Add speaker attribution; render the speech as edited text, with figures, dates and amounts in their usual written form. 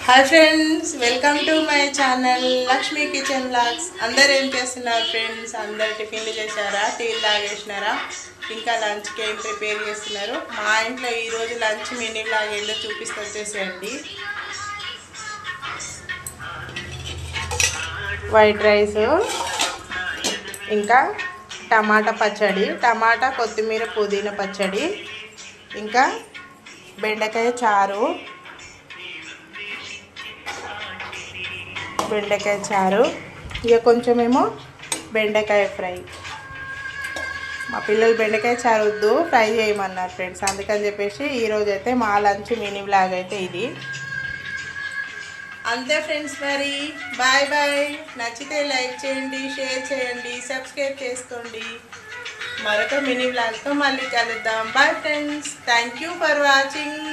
Speaker 1: Hi friends, welcome to my channel Lakshmi kitchen blogs. అందరు ఏం చేస్తున్నారు ఫ్రెండ్స్? అందరు టిఫిన్లు చేశారా? టీలు తాగేసినారా? ఇంకా లంచ్కి ఏం ప్రిపేర్ చేస్తున్నారు? మా ఇంట్లో ఈరోజు లంచ్ మెనూ లాగా ఏందో చూపిస్తూ వచ్చేసేయండి. వైట్ రైస్, ఇంకా టమాటా పచ్చడి, టమాటా కొత్తిమీర పుదీనా పచ్చడి, ఇంకా బెండకాయ చారు, ఇక కొంచెమేమో బెండకాయ ఫ్రై. మా పిల్లలు బెండకాయ చారు వద్దు, ఫ్రై చేయమన్నారు ఫ్రెండ్స్. అందుకని చెప్పేసి ఈరోజు అయితే మా లంచ్ మినీ బ్లాగ్ అయితే ఇది. అంతే ఫ్రెండ్స్, మరి బాయ్ బాయ్. నచ్చితే లైక్ చేయండి, షేర్ చేయండి, సబ్స్క్రైబ్ చేసుకోండి. మరొక మినీ బ్లాగ్తో మళ్ళీ కలుద్దాం. Bye friends, thank you for watching.